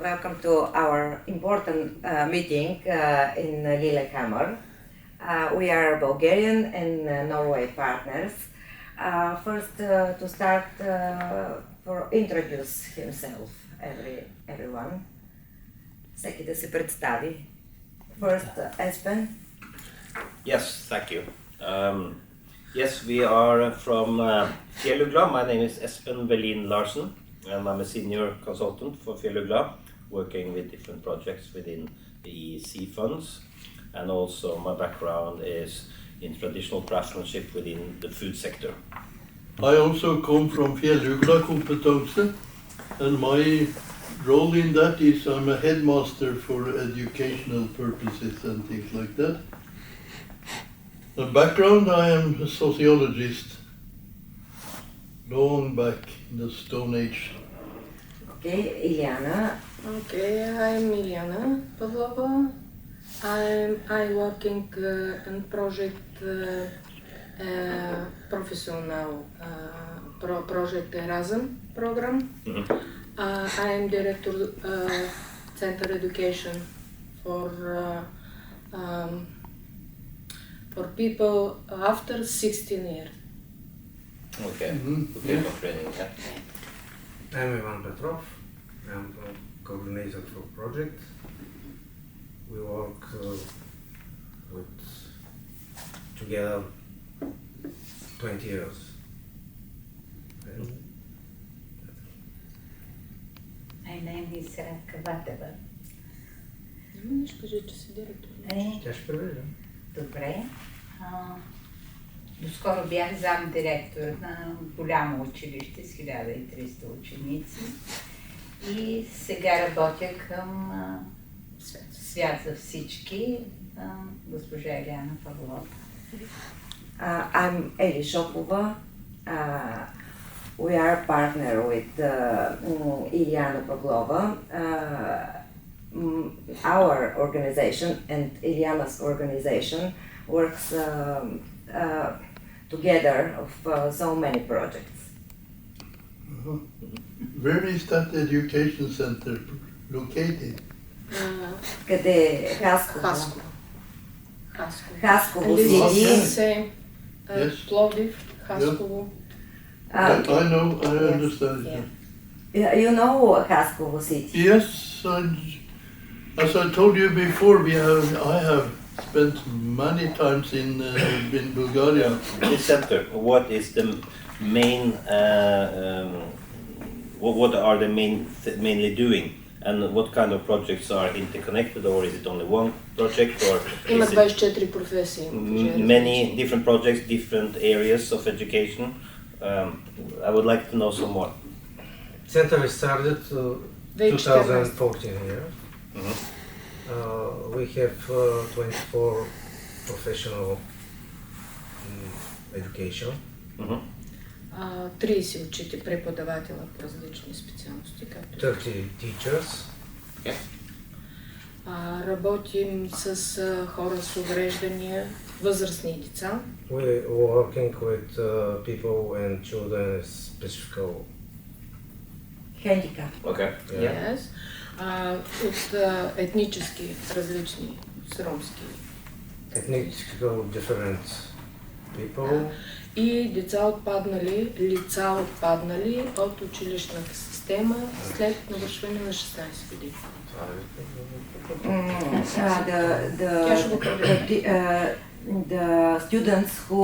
Welcome to our important meeting in Lilekhammer. We are Bulgarian and Norway partners. First, to start, for introduce himself, everyone. Всеки да се представи. First, Espen. Yes, thank you. Yes, we are from Fjellugla. My name is Espen Velin Larsen, and I'm a senior consultant for Fjellugla, working with different projects within the EEC funds. And also my background is in traditional craftsmanship within the food sector. I also come from Fjellugla Kompetanse, and my role in that is I'm a headmaster for educational purposes and things like that. The background, I am a sociologist, long back in the Stone Age. Okay, Iliana. Okay, I'm Iliana Pavlova. I working in project professional project Erasmus program. I am director center education for people after 16 years. Okay, okay, for training. Yeah. I'm Ivan Petrov. I'm a coordinator for project. We work together 20 years. My name is Kavateva. Ще кажи, че си директор. Тя ще превежда. Добре. Доскоро бях зам-директор на голямо училище с 1300 ученици и сега работя към Свят за всички, госпожа Елиана Павлова. I'm Eli Shopova. We are partner with Iliana Pavlova. Our organization and Iliana's organization works together of so many projects. Where is that education center located? Къде е Хасково? Хасково This is City. the same. Yes. Plovdiv, Haskovo. I know, I understand. Yeah. You know Haskovo City? Yes, as I told you before, I have spent many times in Bulgaria. This center, what is the main, what are the mainly doing? And what kind of projects are interconnected, or is it only one project, or Има is it 24 професии. many different projects, different areas of education? I would like to know some more. Center is started 2014 here. We have 24 professional education. 30 учители, преподавателя в различни специалности. 30 teachers. Okay. Работим с хора с увреждания, възрастни деца. We are working with people and children with specific Handicap. Okay. Yeah. Yes. От етнически различни, с ромски. ethnical different people. И лица отпаднали от училищната система след навършване на 16 години. The students who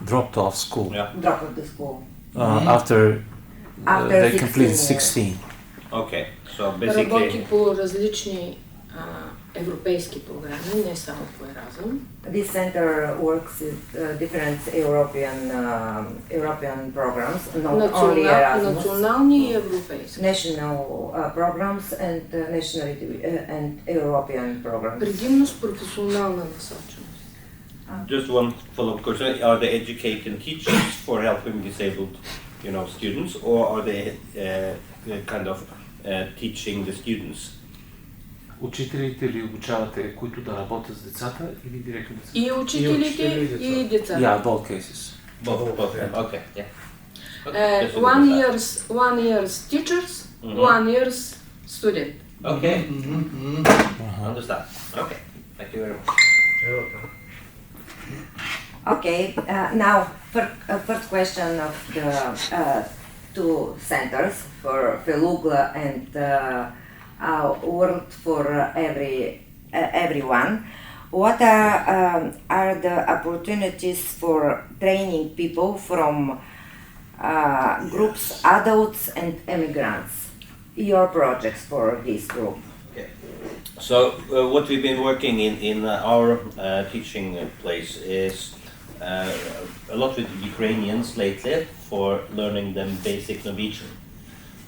dropped off school dropped off the school after they 16 completed years. 16. Okay. So basically. Работи по различни европейски програми, не само по Erasmus. This center works with different European programs, not only Erasmus. Национални и европейски. National programs and and European programs. Предимно с професионална насоченост. Just one follow-up question: are they educating teachers for helping disabled, students, or are they kind of teaching the students? Учителите ли обучавате, които да работят с децата, или директно децата? И учителите, и децата. Yeah, both cases. Both. Okay. Yeah. 1 year's teachers 1 year's student. Okay, Mm-hmm. understand. Okay, thank you very much. Okay, now first question of the two centers for Felugla and World for everyone. What are the opportunities for training people from groups, adults and immigrants? Your projects for this group? Okay. So what we've been working in our teaching place is a lot with Ukrainians lately for learning them basic Norwegian.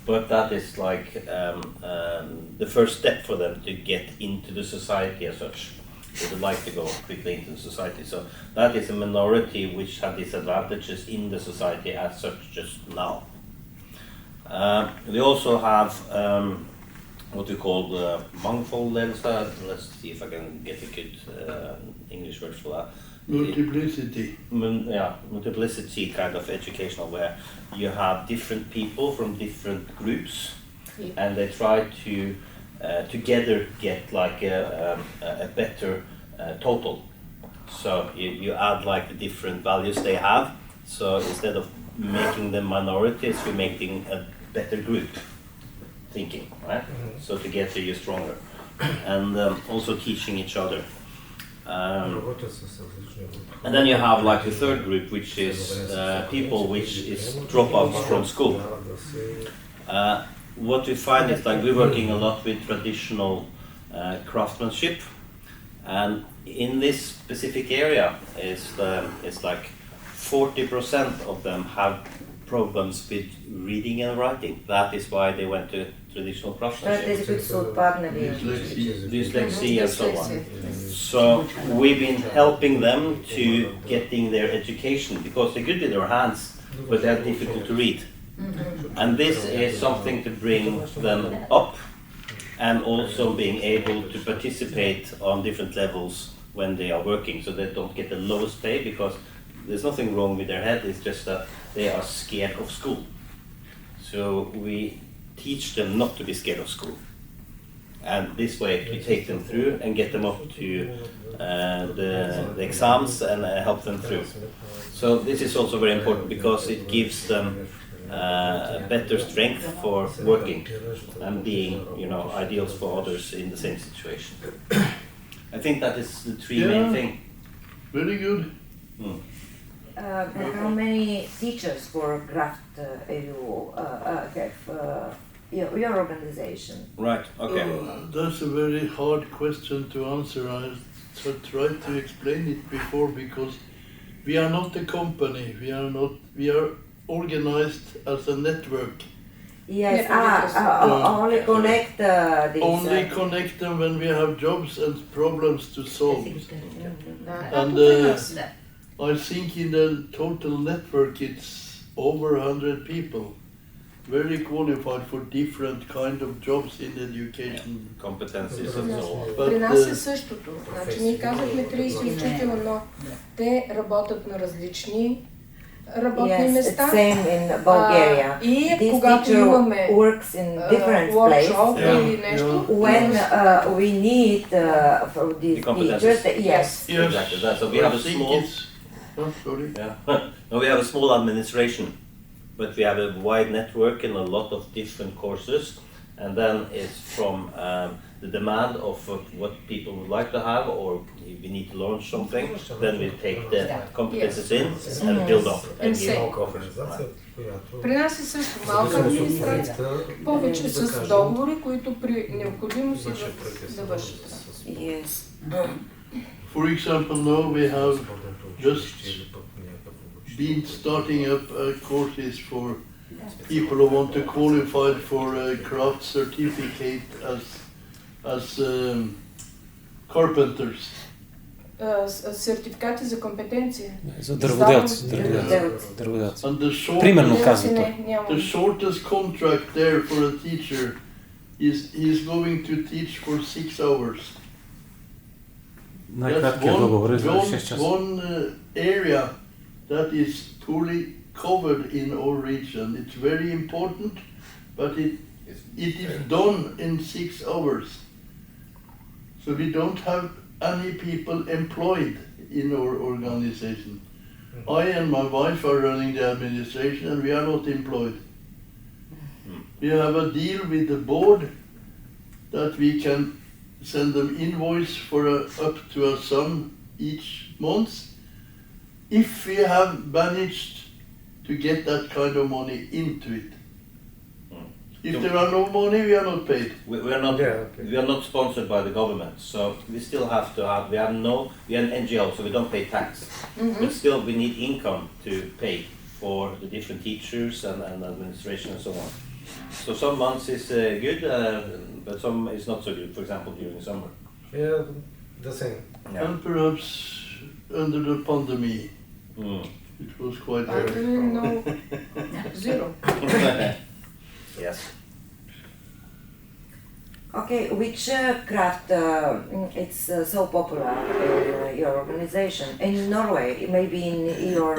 But that is like the first step for them to get into the society as such. They would like to go quickly into the society. So that is a minority which have disadvantages in the society as such just now. We also have what we call the mangfoldledelse. Let's see if I can get a good English word for that. Multiplicity. Multiplicity kind of educational, where you have different people from different groups, and they try to together get like a better total. So you add like the different values they have. So instead of making them minorities, we're making a better group thinking, right? So together you're stronger, and also teaching each other. And then you have like the third group, which is people which is dropouts from school. What we find is like we're working a lot with traditional craftsmanship, and in this specific area is like 40% of them have problems with reading and writing. That is why they went to traditional craftsmanship. Dyslexia and so on. So we've been helping them to getting their education because they're good with their hands, but they're difficult to read. And this is something to bring them up, and also being able to participate on different levels when they are working, so they don't get the lowest pay, because there's nothing wrong with their head, it's just that they are scared of school. So we teach them not to be scared of school. And this way we take them through and get them up to the exams and help them through. So this is also very important because it gives them better strength for working and being, ideals for others in the same situation. I think that is the three main things. Very good. How many teachers for craft have your organization? Right, okay. That's a very hard question to answer. I tried to explain it before, because we are not a company. We are organized as a network. Yes, only connect these. Only connect them when we have jobs and problems to solve. And I think in the total network it's over 100 people, very qualified for different kind of jobs in education. Competencies and so on. При нас е същото. Значи ние казахме 30 учителя, но те работят на различни работни места. Same in Bulgaria. И This когато teacher имаме works in different workshop places. или нещо, When we need for these teachers, yes. Exactly. So we have a small. No, we have a small administration, but we have a wide network and a lot of different courses, and then it's from the demand of what people would like to have, or if we need to launch something, then we take the competences in and build up and give offers. При нас е също малка администрация, повече с договори, които при необходимост идват да вършат. Yes. For example, now we have just been starting up courses for people who want to qualify for a craft certificate as carpenters. Сертификати за компетенция. За дърводелци. And Примерно казва той. the shortest contract there for a teacher is he's going to teach for 6 hours. Най-краткият договор е за 6 часа. One area that is fully covered in our region. It's very important, but it is done in 6 hours. So we don't have any people employed in our organization. I and my wife are running the administration and we are not employed. We have a deal with the board that we can send them invoice for up to a sum each month if we have managed to get that kind of money into it. If there are no money, we are not paid. We are not sponsored by the government, so we still have to have. We are an NGO, so we don't pay tax. But still, we need income to pay for the different teachers and administration and so on. So some months is good, but some is not so good. For example, during summer. Yeah, the same. Yeah. And perhaps under the pandemic, it was quite I didn't know. Zero. Yes. Okay, which craft it's so popular in your organization? In Norway, maybe in your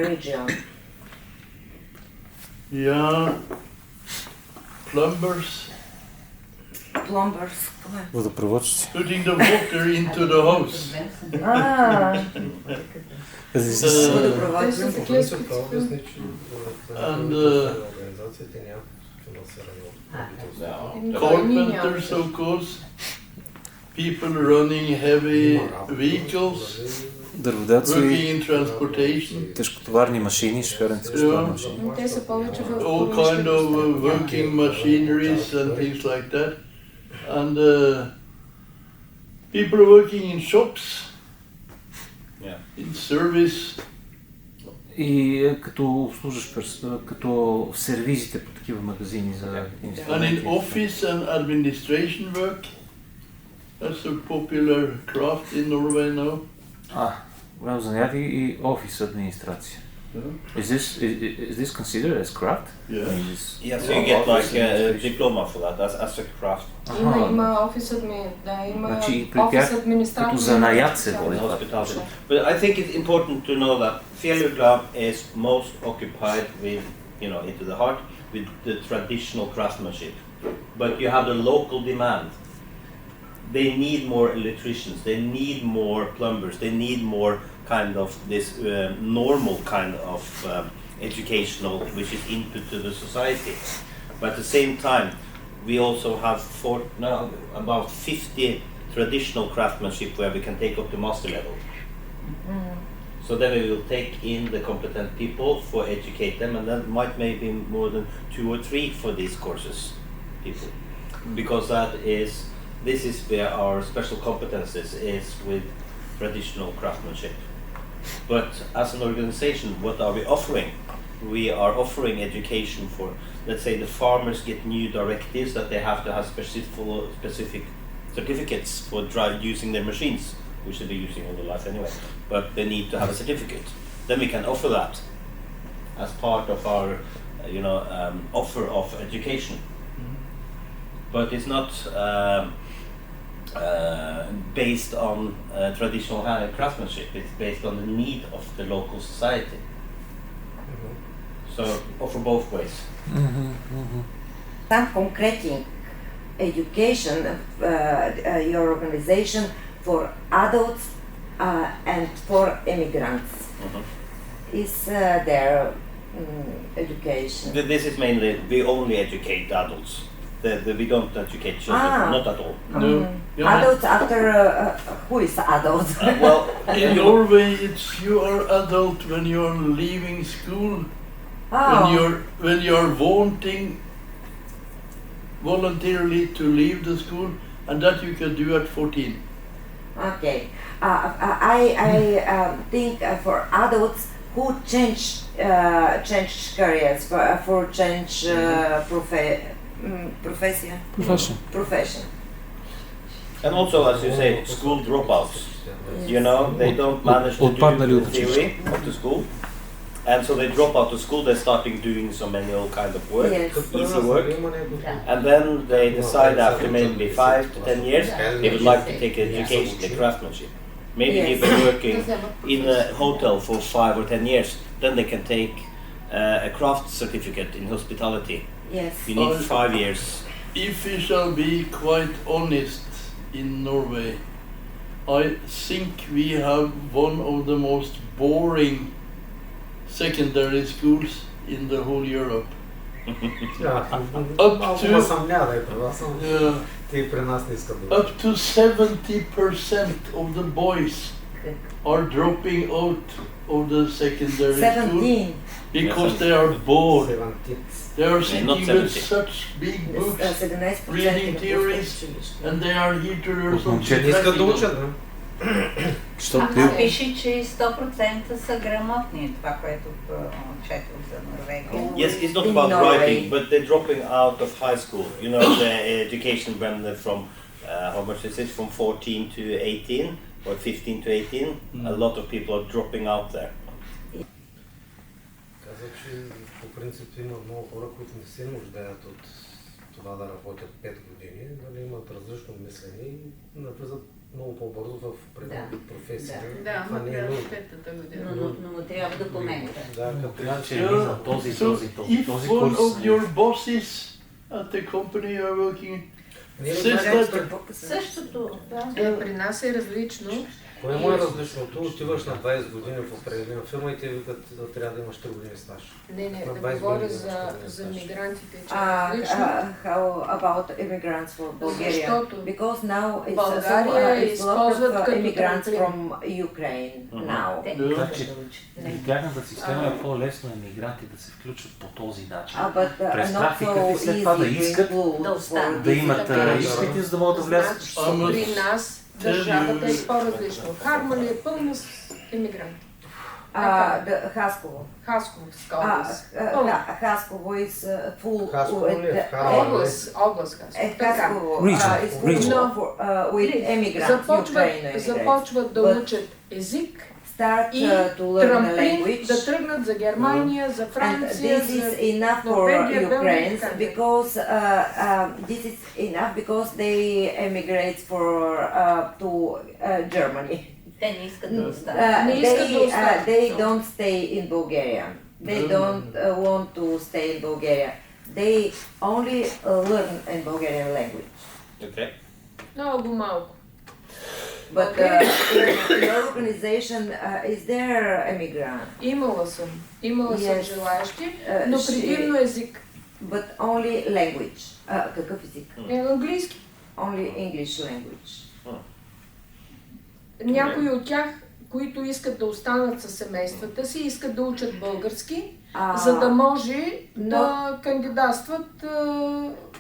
region? Yeah, plumbers, Plumbers. Водопроводчици. putting the water into the house. Те са такива Принципа специфични. обясни, че And организациите нямат финансиране от правителството. carpenters, of course, people running heavy vehicles, Дърводелци, working in transportation, тежкотоварни машини, шофьори на тежкотоварни машини. Те са повече в all kind of working machineries and things like that. And people working in shops, in service. И като обслужващ като в сервизите по такива магазини за And инструменти. in office and administration work, that's a popular craft in Norway now. Голямо занятие и офис администрация. Is this considered as craft? Yeah. Yes, so you get like a diploma for that as a craft. Има офис има Значи при офис тях администрация. като занаят се води това. Hospitality. But I think it's important to know that Fjellugla is most occupied with, into the heart, with the traditional craftsmanship. But you have the local demand. They need more electricians, they need more plumbers, they need more kind of this normal kind of educational, which is input to the society. But at the same time, we also have about 50 traditional craftsmanship where we can take up to master level. So then we will take in the competent people for educate them, and then might maybe more than 2 or 3 for these courses people, because this is where our special competences is with traditional craftsmanship. But as an organization, what are we offering? We are offering education for, let's say, the farmers get new directives that they have to have specific certificates for using their machines, which they'll be using all their life anyway. But they need to have a certificate. Then we can offer that as part of our, offer of education. But it's not based on traditional craftsmanship. It's based on the need of the local society. So offer both ways. Some concrete education, your organization for adults and for immigrants. Is there education? This is mainly, we only educate adults. We don't educate children, not at all. No. Adults after, who is adult? Well, In Norway, you are adult when you are leaving school. When you are wanting voluntarily to leave the school, and that you can do at 14. Okay. I think for adults who change careers, for change profession. And also, as you say, school dropouts. They don't manage to do the theory of the school. And so they drop out of school, they're starting doing some manual kind of work, easy work. And then they decide after maybe 5 to 10 years, they would like to take education in craftsmanship. Maybe they've been working in a hotel for 5 or 10 years, then they can take a craft certificate in hospitality, Yes. You need 5 years. If we shall be quite honest in Norway, I think we have one of the most boring secondary schools in the whole Europe. Малко ме съмнявай при вас, те при нас не искат да. Up to 70% of the boys are dropping out of the secondary school 17. because they are bored. 17. They are Not sitting with 70. such big books, 17% reading на theories, училище. and they are here to learn something Не искат да practical. учат, да? Пише, че 100% са грамотни, това, което четох за Норвегия. Yes, it's not In about Norway. writing, but they're dropping out of high school. You know, the education when they're from, how much is it, from 14 to 18, or 15 to 18? A lot of people are dropping out there. Каза, че по принцип има много хора, които не се нуждаят от това да работят 5 години, нали, имат различно мислене и навлизат много по-бързо в определена професия. Да, Това не е нужно. петата година. Но трябва документи. Да, като Трябва, че е Yeah. минал този So if курс. one of your bosses at the company you are working Не, says that Същото, да. При нас е различно. кое му е различното? Отиваш на 20 години в определена фирма и те викат да трябва да имаш 3 години стаж. Не, На да 20 говоря години за стаж. мигрантите, че е различно. How about immigrants for Bulgaria? Защото Because now it's България it's a lot използват of като immigrants трамплин. from Ukraine now. Те Значи, не искат да учат. Тяхната система е по-лесно емигранти да се включват по този начин. But През not трафика so и след това да easy to искат include да останат. да имат Така е. изпити, за да могат да влязат. Ама При нас държавата е по-различно. Хармали е пълна с емигранти. Хасково. Хасковска област. Хасково is full Хасково ли е? with Хармали. Област Хасково. Така. Хасково Region. is full Region. with immigrants, Ukraine immigrants. Започват да But учат език start и to learn the трамплин language. да тръгнат за Германия, за And Франция, this is за enough for Норвегия, Белгия, Ukrainians така. because this is enough because they emigrate to Germany. Те не искат да останат. Не искат да останат. They don't stay in Bulgaria. They don't want to stay in Bulgaria. They only learn in Bulgarian language. Okay. Много малко. But your organization is there immigrant, Имала съм Yes. желаящи, но she- предимно език. but only language. Какъв език? Английски. Only English language. Някои от тях, които искат да останат със семействата си, искат да учат български, за да може да кандидатстват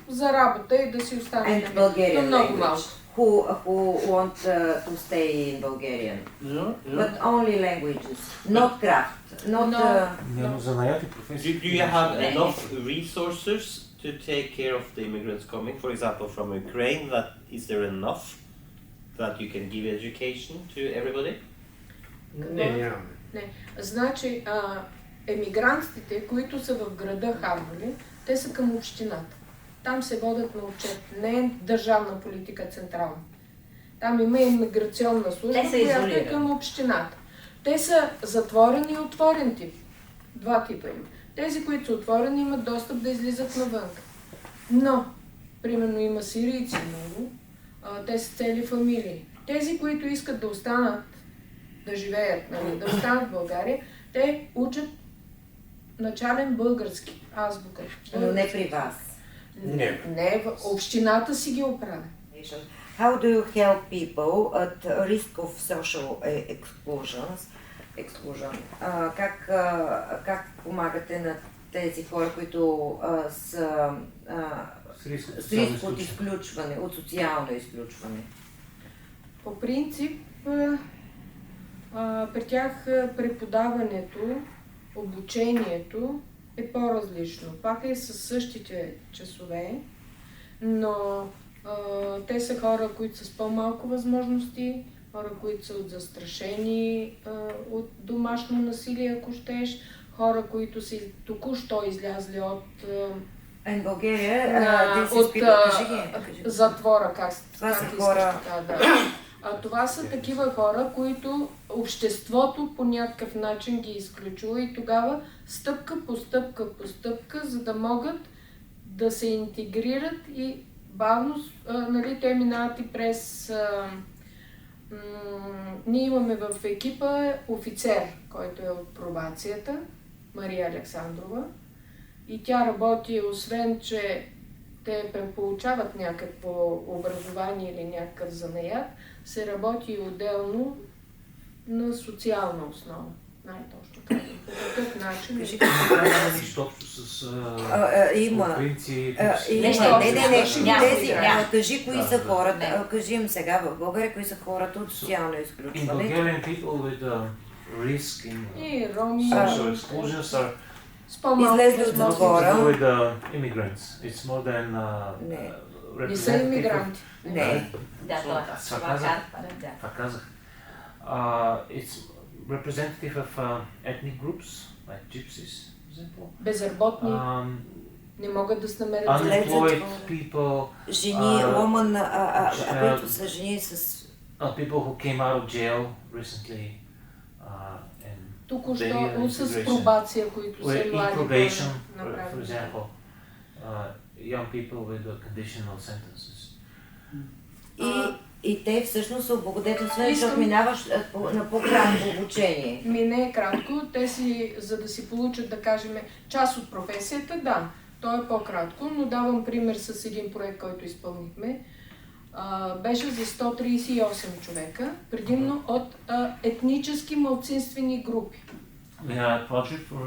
за работа и да си And останат. Но Bulgarian много малко. language. Who want to stay in Bulgarian? Yeah, But only languages, not craft, not. No. Няма занаяти Do професии. you have enough resources to take care of the immigrants coming, for example, from Ukraine? That is there enough that you can give education to everybody? Не, нямаме. Не. Значи, емигрантите, които са в града Хармали, те са към общината. Там се водят на отчет. Не е държавна политика централна. Там има имиграционна служба, Те са която е изолирани. към общината. Те са затворени и отворен тип. Два типа има. Тези, които са отворени, имат достъп да излизат навън. Но, примерно има сирийци много, те са цели фамилии. Тези, които искат да останат, да живеят, нали, да останат в България, те учат начален български, азбука. Но не при вас. Не, общината си ги оправя. How do you help people at risk of social exclusion? Как помагате на тези хора, които са С риск от с риск социално от изключване, от социално изключване? По принцип, при тях преподаването, обучението е по-различно. Пак е със същите часове, но те са хора, които са с по-малко възможности, хора, които са застрашени от домашно насилие, ако щеш, хора, които са току-що излязли от In Bulgaria, this is от people... затвора, как Това са искаш хора. така, да. Това са такива хора, които обществото по някакъв начин ги изключва и тогава стъпка по стъпка, за да могат да се интегрират и бавно, нали, те минават и през... ние имаме в екипа офицер, който е от пробацията, Мария Александрова, и тя работи, освен че те получават някакво образование или някакъв занаят, се работи отделно на социална основа. Най-точно така. По такъв начин. Нищо общо с Има. принципи. Кажи кои са хората. Кажи им сега в България кои са хората от социално In изключване. Bulgarian people with risk in И роми, social exclusions are с по-малко излезли от nothing затвора. to do with immigrants. It's more than Не. не са representative of... иммигранти. Не. Да, това Това казах. It's representative of ethnic groups, like gypsies, for example. Безработни, не могат да се намерят Unemployed people, Жени, които са жени с... people who came out of jail recently, and току-що с пробация, които са in млади probation, хора for направили. example, young people with conditional sentences. И те всъщност са облагодетелствани, Искам- защото минаваш на по-кратко обучение. Не е кратко, те си, за да си получат, да кажем, част от професията, да, то е по-кратко, но давам пример с един проект, който изпълнихме. Беше за 138 човека, предимно от етнически малцинствени групи. We had a project for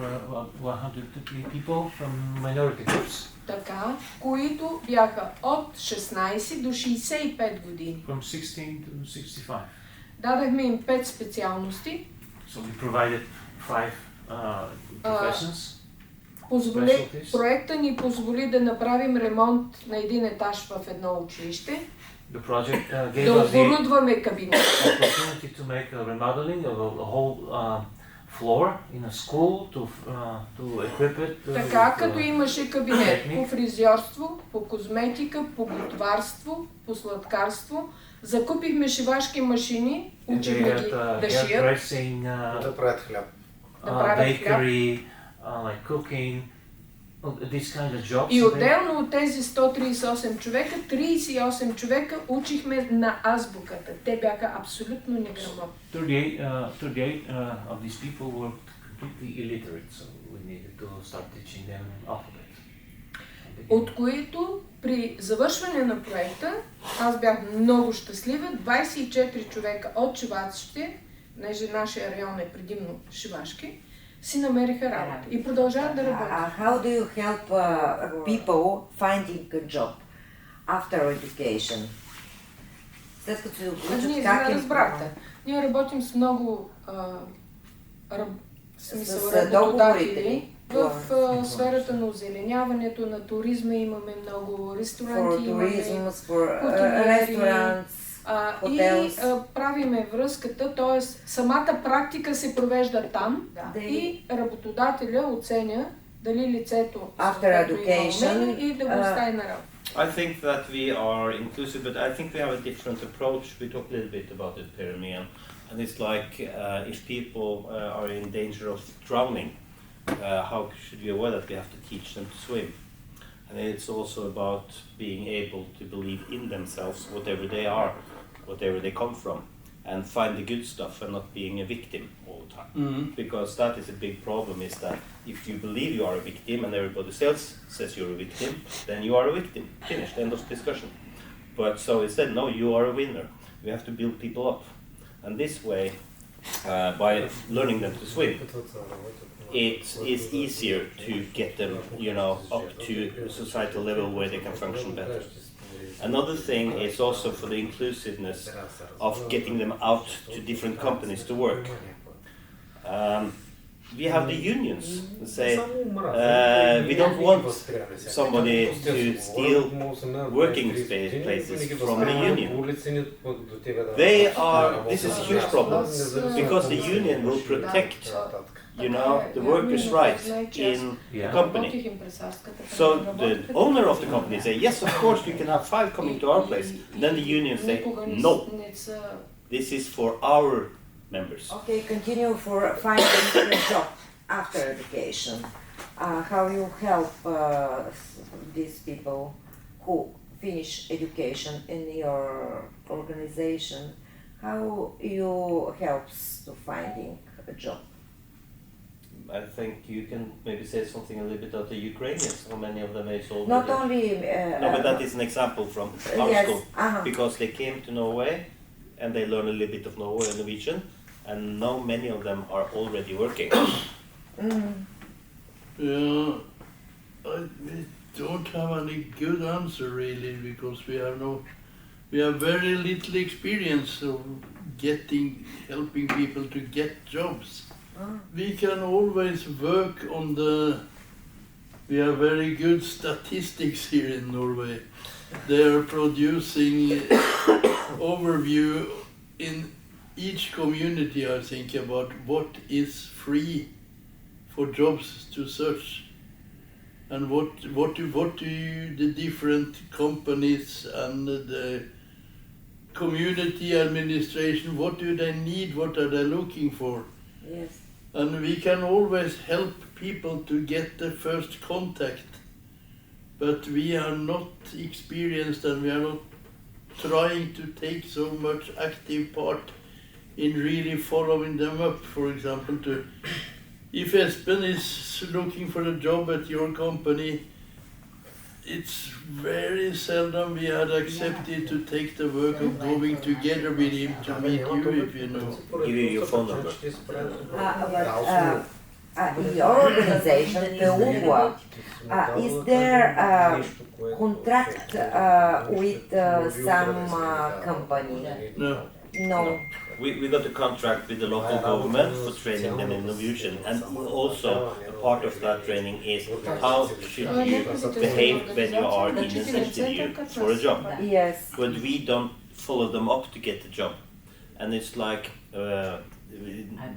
150 people from minority groups, Така, които бяха от 16 до 65 години. from 16 to 65. Дадахме им 5 специалности. So we provided 5 professions. Проекта ни позволи да направим ремонт на един етаж в едно училище, The project gave да us the оборудваме кабинет. opportunity to make a remodeling of a whole floor in a school to equip it. Така, като имаше кабинет техник. по фризьорство, по козметика, по готварство, по сладкарство. Закупихме шивашки машини, учихме ги да шият, hairdressing, Да правят хляб. да правят хляб. bakery, like cooking, these kind of jobs. И отделно от тези 138 човека, 38 човека учихме на азбуката. Те бяха абсолютно неграмотни. 38 of these people were completely illiterate, so we needed to start teaching them alphabet. От които при завършване на проекта аз бях много щастлива. 24 човека от шивачите, понеже нашия район е предимно шивашки, си намериха работа и продължават да работят. How do you help people finding a job after education? След като се обучат Ние как им... разбрахте. Ние работим с много С работодатели. договорите. В сферата на озеленяването, на туризма имаме много ресторанти, For имаме tourism, for хотелиери, restaurants, и hotels. правиме връзката, т.е. самата практика се провежда там Да. и работодателя оценя дали лицето After съответно има education, умение и да го остави на работа. I think that we are inclusive, but I think we have a different approach. We talked a little bit about it, Jeremy, and it's like if people are in danger of drowning, how should we avoid that? We have to teach them to swim. And it's also about being able to believe in themselves, whatever they are, whatever they come from, and find the good stuff and not being a victim all the time. Because that is a big problem, is that if you believe you are a victim and everybody else says you're a victim, then you are a victim. Finished, end of discussion. But so instead, no, you are a winner. We have to build people up. And this way, by learning them to swim, it is easier to get them, up to a societal level where they can function better. Another thing is also for the inclusiveness of getting them out to different companies to work. We have the unions that say we don't want somebody to steal working places from the union. This is a huge problem because the union will protect the workers' rights in the company. So the owner of the company say, yes, of course you can have 5 coming to our place. Then the union say, no, this is for our members. Okay, continue for finding a job after education, how you help these people who finish education in your organization, how you helps to finding a job? I think you can maybe say something a little bit about the Ukrainians. How many of them is already? Not only. No, but that is an example from our yes, school. uh-huh. Because they came to Norway and they learned a little bit of Norwegian, and now many of them are already working. Yeah, we don't have any good answer really, because we have very little experience of helping people to get jobs. We can always work on we have very good statistics here in Norway. They are producing overview in each community, I think, about what is free for jobs to search, and what do the different companies and the community administration, what do they need, what are they looking for? Yes. And we can always help people to get the first contact, but we are not experienced and we are not trying to take so much active part in really following them up. For example, if Espen is looking for a job at your company, it's very seldom we had accepted to take the work of going together with him to meet you, if you know. Give you your phone number. In your organization, the UWA, is there a contract with some company? No. No. We got a contract with the local government for training them in Norwegian, and also a part of that training is how should you behave when you are in an interview for a job. Yes. But we don't follow them up to get the job, and it's like a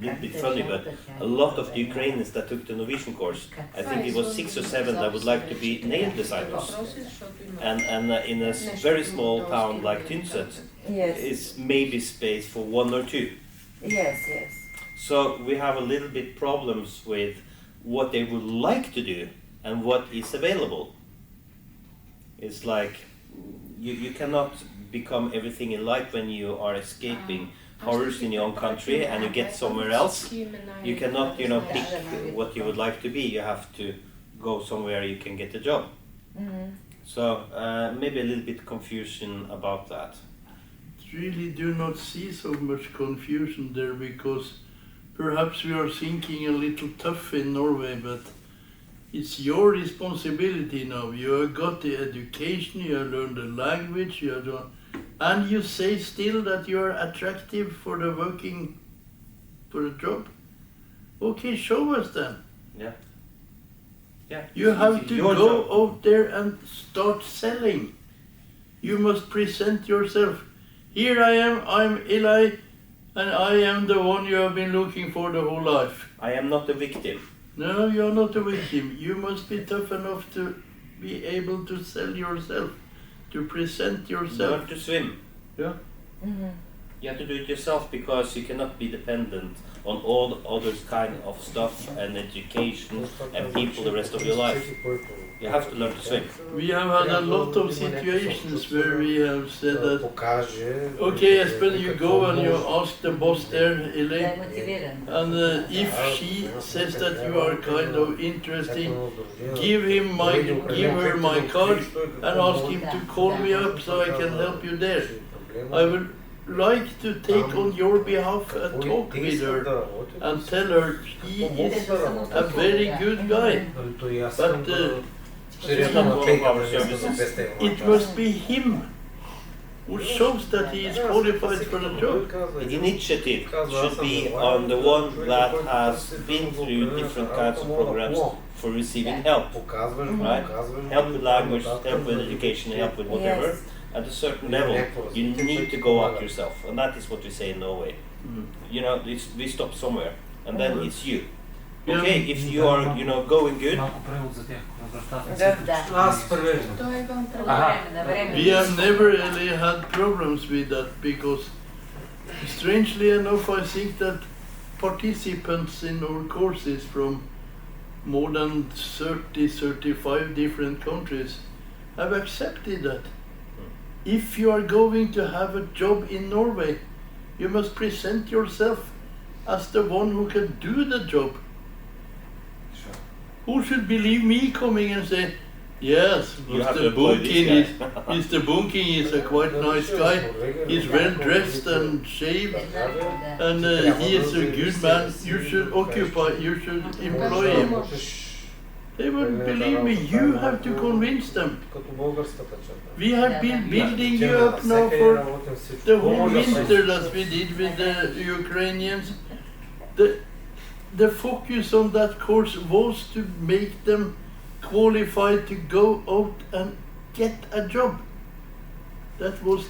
little bit funny, but a lot of the Ukrainians that took the Norwegian course, I think it was 6 or 7 that would like to be nail designers, and in a very small town like Tynset, Yes. it's maybe space for 1 or 2. Yes, yes. So we have a little bit problems with what they would like to do and what is available. It's like you cannot become everything in life when you are escaping horrors in your own country and you get somewhere else. You cannot, pick what you would like to be. You have to go somewhere you can get a job. Mm-hmm. So maybe a little bit confusion about that. Really do not see so much confusion there, because perhaps we are thinking a little tough in Norway, but it's your responsibility now. You have got the education, you have learned the language, and you say still that you are attractive for the working for a job. Okay, show us then. Yeah. Yeah. You have to Your go job. out there and start selling. You must present yourself. Here I am, I'm Eli, and I am the one you have been looking for the whole life. I am not a victim. No, you're not a victim. You must be tough enough to be able to sell yourself, to present yourself. Learn to swim. Yeah. Mm-hmm. You have to do it yourself, because you cannot be dependent on all other kind of stuff and education and people the rest of your life. You have to learn to swim. We have had a lot of situations where we have said that, okay, Espen, you go and you ask the boss there, Eli, and if she says that you are kind of interesting, give her my card and ask him to call me up so I can help you there. I will like to take on your behalf a talk with her and tell her he is a very good guy, but it must be him who shows that he is qualified for the job. The initiative should be on the one that has been through different kinds of programs for receiving help, right? Help with language, help with education, help with whatever. Yes. At a certain level, you need to go out yourself, and that is what we say in Norway. We stop somewhere, and then it's you. Okay, if you are, going good. We have never really had problems with that, because strangely enough I think that participants in our courses from more than 35 different countries have accepted that. If you are going to have a job in Norway, you must present yourself as the one who can do the job. Sure. Who should believe me coming and say, yes, You have to Mr. employ this Bunking is, guy." Mr. Bunking is a quite nice guy. He's well dressed and shaved, and he is a good man. You should employ him. They wouldn't believe me. You have to convince them. Като българската черта. We have been building you up now for the whole winter that we did with the Ukrainians. The focus on that course was to make them qualified to go out and get a job. That was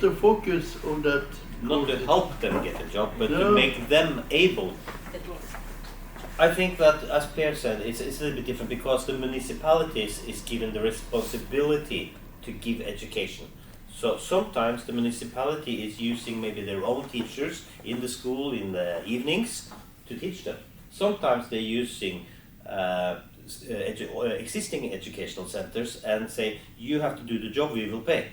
the focus of that. Not to help them get a job, but to No. make them able. I think that, as Pierre said, it's a little bit different because the municipalities is given the responsibility to give education. So sometimes the municipality is using maybe their own teachers in the school in the evenings to teach them. Sometimes they're using existing educational centers and say, you have to do the job, we will pay.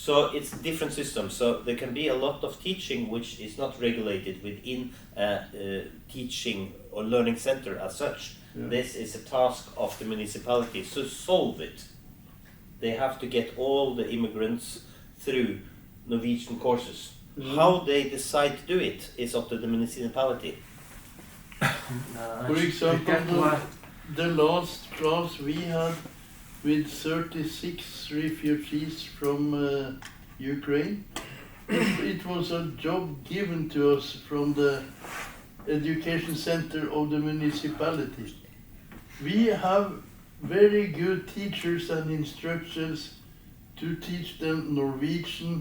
So it's different systems. So there can be a lot of teaching which is not regulated within a teaching or learning center as such. Yeah. This is a task of the municipality to solve it. They have to get all the immigrants through Norwegian courses. How they decide to do it is up to the municipality. For example, the last class we had with 36 refugees from Ukraine, it was a job given to us from the education center of the municipality. We have very good teachers and instructors to teach them Norwegian,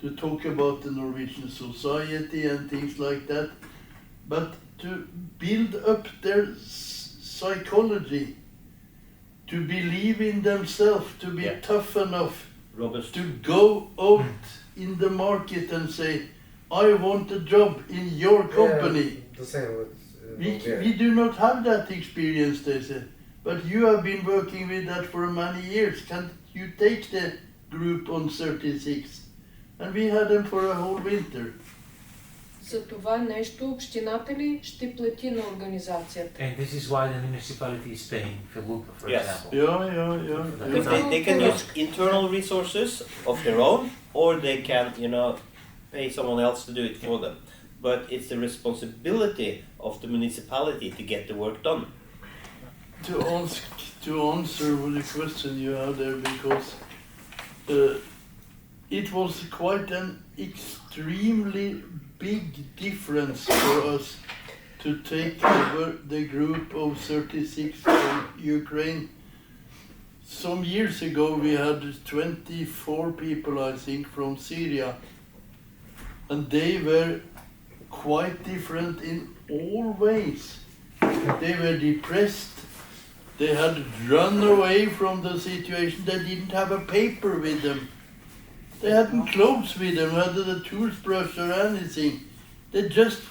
to talk about the Norwegian society and things like that, but to build up their psychology, to believe in themselves, to be tough enough, Robust. to go out in the market and say, I want a job in your company. The same with We do not have that experience, they said. But you have been working with that for many years. Can't you take the group on 36? And we had them for a whole winter. За това нещо общината ли ще плати на организацията? And this is why the municipality is paying for Luca, for Yes. example. Yeah. If they can use internal resources of their own, or they can, pay someone else to do it for them. But it's the responsibility of the municipality to get the work done. To answer the question you had there, because it was quite an extremely big difference for us to take over the group of 36 from Ukraine. Some years ago we had 24 people, I think, from Syria, and they were quite different in all ways. They were depressed. They had run away from the situation. They didn't have a paper with them. They hadn't clothes with them, hadn't a toothbrush or anything. They just...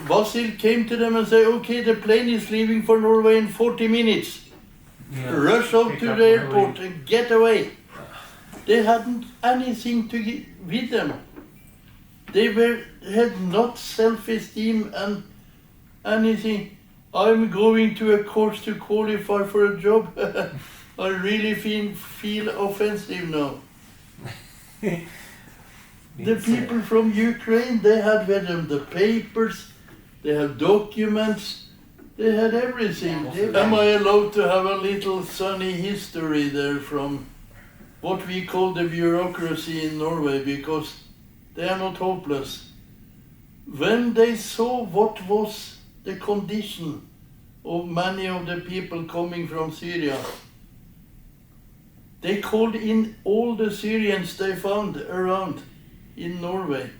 Vasil came to them and said, okay, the plane is leaving for Norway in 40 minutes. Yeah. Rush out Pick to up the on airport way. and get away. They hadn't anything to get with them. They had not self-esteem and anything. I'm going to a course to qualify for a job. I really feel offensive now. The people from Ukraine, they had with them the papers, they had documents, they had everything. Am I allowed to have a little sunny history there from what we call the bureaucracy in Norway, because they are not hopeless. When they saw what was the condition of many of the people coming from Syria, they called in all the Syrians they found around in Norway.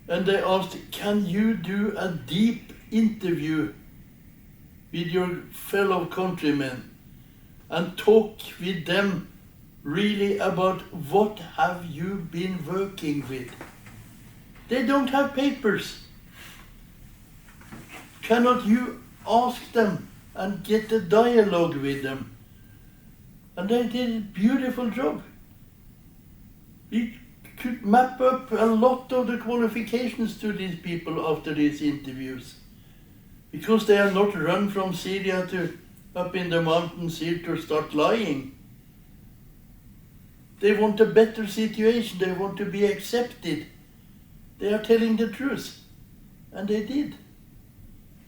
And they asked, can you do a deep interview with your fellow countrymen and talk with them really about what have you been working with? They don't have papers. Cannot you ask them and get a dialogue with them? And they did a beautiful job. We could map up a lot of the qualifications to these people after these interviews. Because they are not run from Syria to up in the mountains here to start lying. They want a better situation, they want to be accepted. They are telling the truth. And they did.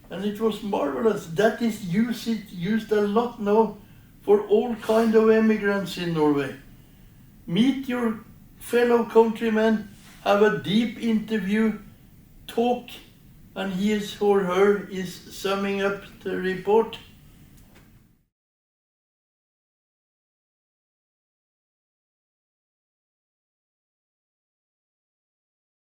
And it was marvelous. That is used a lot now for all kind of immigrants in Norway. Meet your fellow countrymen, have a deep interview, talk, and he or her is summing up the report.